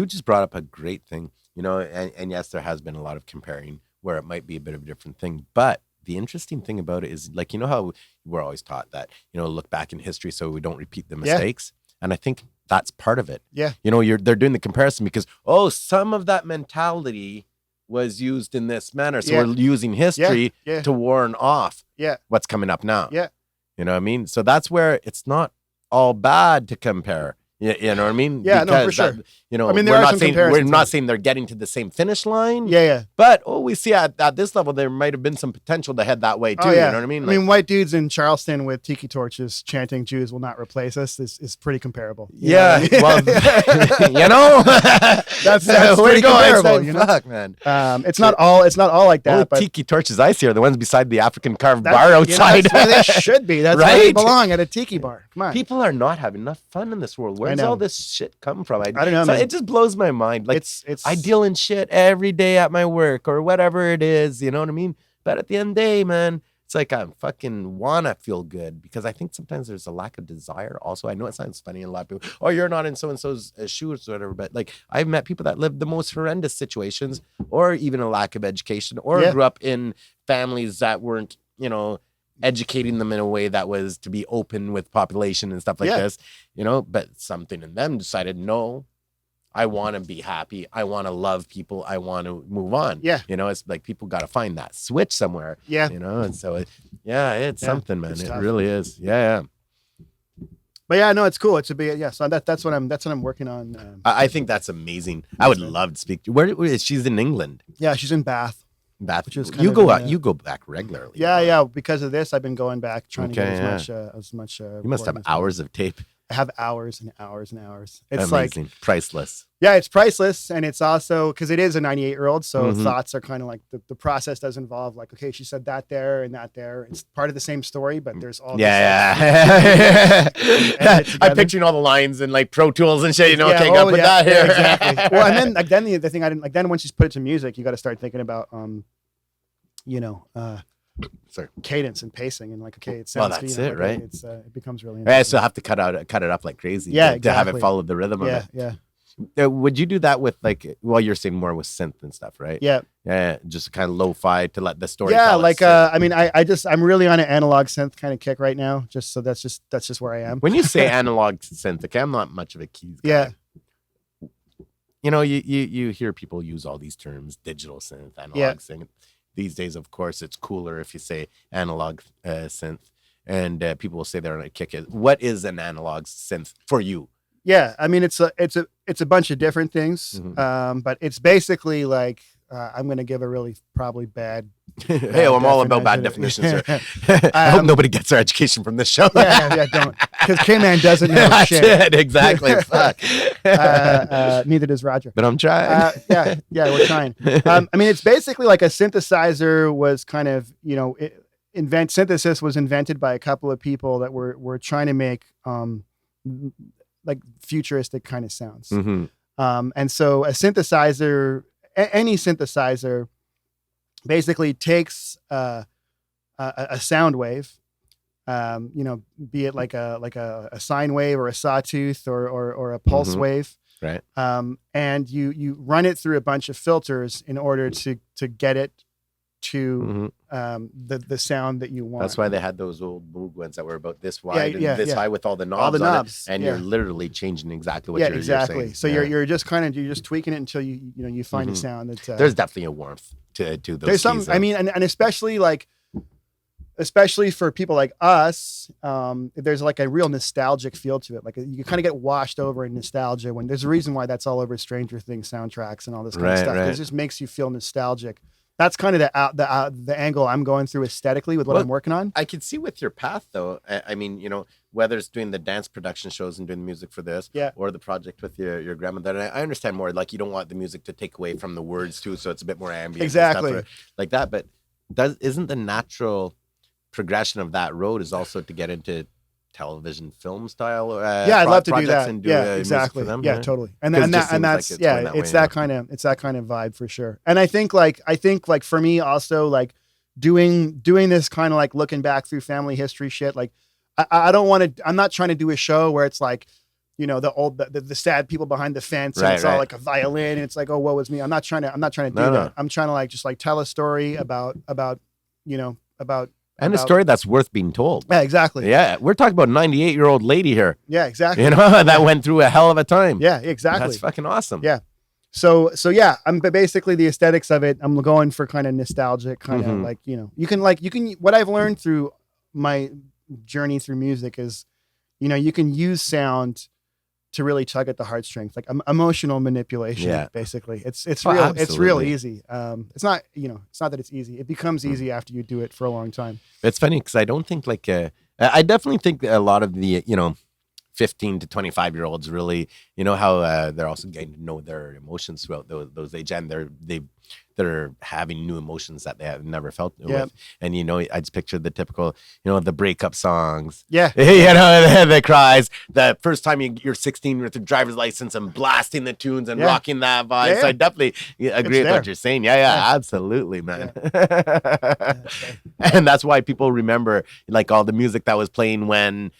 just brought up a great thing, and yes, there has been a lot of comparing where it might be a bit of a different thing. But the interesting thing about it is, like, how we're always taught that, look back in history so we don't repeat the mistakes. And I think that's part of it. Yeah. They're doing the comparison because, some of that mentality was used in this manner. So we're using history to warn off what's coming up now. Yeah. You know what I mean? So that's where it's not all bad to compare. You know what I mean? Yeah, no, for sure. I mean, we're not saying they're getting to the same finish line. Yeah. But we see at this level, there might have been some potential to head that way too. You know what I mean? I mean, white dudes in Charleston with tiki torches chanting "Jews will not replace us" is pretty comparable. Yeah. Well, that's pretty comparable. Fuck, man. It's not all like that. But tiki torches I see are the ones beside the African carved bar outside. That's where they should be. That's where they belong, at a tiki bar. Come on. People are not having enough fun in this world. Where does all this shit come from? I don't know, man. It just blows my mind. Like, it's I deal in shit every day at my work or whatever it is, you know what I mean? But at the end of the day, man, it's like I fucking wanna feel good, because I think sometimes there's a lack of desire. Also, I know it sounds funny, and a lot of people, oh, you're not in so and so's shoes or whatever, but like I've met people that lived the most horrendous situations, or even a lack of education, or Yeah. grew up in families that weren't, educating them in a way that was to be open with population and stuff like Yeah. this, but something in them decided, no, I want to be happy. I want to love people. I want to move on. Yeah. It's like people got to find that switch somewhere. Yeah. And so it's something, man. It's It tough. really is. Yeah. But yeah, no, it's cool. It's a big, yeah. So that's what I'm working on. I think that's amazing. I would love to speak to where is she's in England. Yeah, she's in Bath. Which is kind you of go in out, the- you go back regularly. Yeah. Because of this, I've been going back trying to get Okay, as much. You must have recording as hours of tape. I have hours and hours and hours. It's Amazing. Priceless. yeah, it's priceless. And it's also because it is a 98-year-old. So Mhm. thoughts are kind of like the process does involve like, okay, she said that there and that there. It's part of the same story, but there's all Yeah. I'm together. picturing all the lines and like Pro Tools and shit. Yeah, Okay, gotta put that here. exactly. Well, and then like then the thing I didn't like then once you put it to music, you got to start thinking about Sorry. cadence and pacing and like okay, it Well, sounds that's like, it, right? It's it becomes really I interesting. still have to cut it up like crazy. Yeah, to have it exactly. follow the rhythm of yeah, it. yeah, Would you do that with like? Well, you're saying more with synth and stuff, right? yeah. Yeah, just kind of lo-fi to let the story. Yeah, tell like itself. I mean, I'm really on an analog synth kind of kick right now. Just so that's just where I am. When you say analog synth, okay, I'm not much of a keys guy. Yeah, You hear people use all these terms, digital synth, analog Yeah. synth. These days, of course, it's cooler if you say analog synth, and people will say they're on a kick. What is an analog synth for you? yeah. I mean, it's a bunch of different things. Mhm. But it's basically like I'm gonna give a really probably bad. Hey, I'm all about bad definitions here. I hope nobody gets our education from this show. yeah, don't because K-Man doesn't know That's shit. it, exactly. Fuck. Neither does Roger. But I'm trying. Yeah, we're trying. I mean, it's basically like a synthesizer was kind of, synthesis was invented by a couple of people that were trying to make like futuristic kind of sounds. Mhm. And so a synthesizer, any synthesizer, basically takes a sound wave, be it like a sine wave or a sawtooth or a pulse Mhm. wave. Right. And you run it through a bunch of filters in order to get it to Mhm. the sound that you want. That's why they had those old Moog ones that were about this wide and yeah, this yeah. high with all the knobs, All the on it, knobs, and yeah. you're literally changing exactly what yeah, you're exactly. saying. So Yeah. you're just tweaking it until you find a Mhm. sound that There's definitely a warmth to those. there's some. keys, I mean, and especially for people like us, there's like a real nostalgic feel to it. Like you kind of get washed over in nostalgia when there's a reason why that's all over Stranger Things soundtracks and all this kind of Right, stuff. 'Cause right. It just makes you feel nostalgic. That's kind of the angle I'm going through aesthetically with what Well, I'm working on. I could see with your path though. I mean, whether it's doing the dance production shows and doing the music for this, Yeah. or the project with your grandmother. And I understand more. Like you don't want the music to take away from the words too, so it's a bit more ambient. and stuff Exactly. like that. But isn't the natural progression of that road is also to get into television film style? Yeah, I'd love to do projects that. and do, yeah, music exactly. for them, yeah, totally. And 'Cause it and just that and seems like that's it's yeah, going that it's way, that kind of vibe for sure. And I think like for me also like doing this kind of like looking back through family history shit. Like I don't want to. I'm not trying to do a show where it's like, the sad people behind the fence and Right, it's all right. like a violin and it's like, oh, woe is me. I'm not trying to do No, that. no. I'm trying to like just like tell a story about And a story that's worth being told. Yeah, exactly. Yeah, we're talking about a 98-year-old lady here. Yeah, exactly. That went through a hell of a time. Yeah, exactly. That's fucking awesome. Yeah. So yeah, but basically the aesthetics of it, I'm going for kind of nostalgic, kind of Mhm. like, you can what I've learned through my journey through music is, you can use sound to really tug at the heartstrings, like emotional manipulation. Yeah. Basically, it's Oh, real. It's real absolutely. easy. It's not that it's easy. It becomes easy after you do it for a long time. It's funny because I don't think I definitely think that a lot of the 15 to 25-year-olds really how they're also getting to know their emotions throughout those age, and they're having new emotions that they have never felt with. And I just pictured the typical, the breakup songs. Yeah. The cries. The first time you're 16 with a driver's license and blasting the tunes and rocking that vibe. So I definitely agree with what you're saying. Yeah, absolutely, man. And that's why people remember like all the music that was playing when,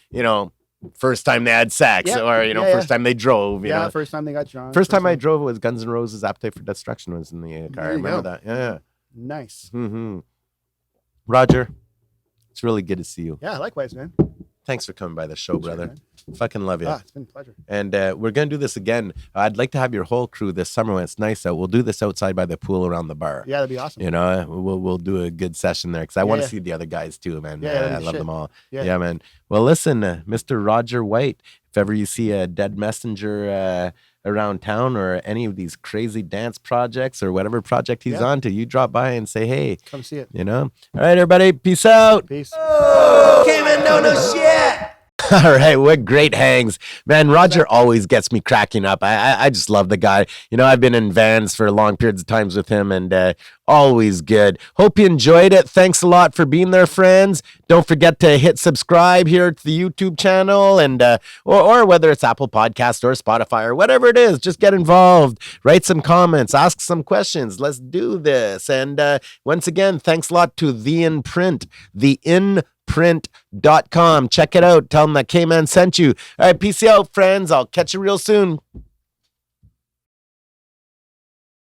first time they had sex or, first time they drove. You know? First time they got drunk. First time I drove was Guns N' Roses' Appetite for Destruction was in the car. I remember that. Yeah. Nice. Mm-hmm. Roger, it's really good to see you. Yeah, likewise, man. Thanks for coming by the show, brother. Fucking love you. It's been a pleasure. And we're going to do this again. I'd like to have your whole crew this summer when it's nice out. We'll do this outside by the pool around the bar. Yeah, that'd be awesome. We'll do a good session there because I want to see the other guys too, man. I love them all. Yeah, man. Well, listen, Mr. Roger White, if ever you see a dead messenger around town or any of these crazy dance projects or whatever project he's on to, you drop by and say, hey. Come see it. All right, everybody. Peace out. Peace. Oh, came in, no shit. All right, what great hangs. Man, Roger always gets me cracking up. I just love the guy. I've been in vans for long periods of times with him and always good. Hope you enjoyed it. Thanks a lot for being there, friends. Don't forget to hit subscribe here to the YouTube channel and or whether it's Apple Podcast or Spotify or whatever it is, just get involved. Write some comments, ask some questions. Let's do this. And once again, thanks a lot to The Imprint, print.com. Check it out. Tell them that K-Man sent you. All right, peace out, friends. I'll catch you real soon.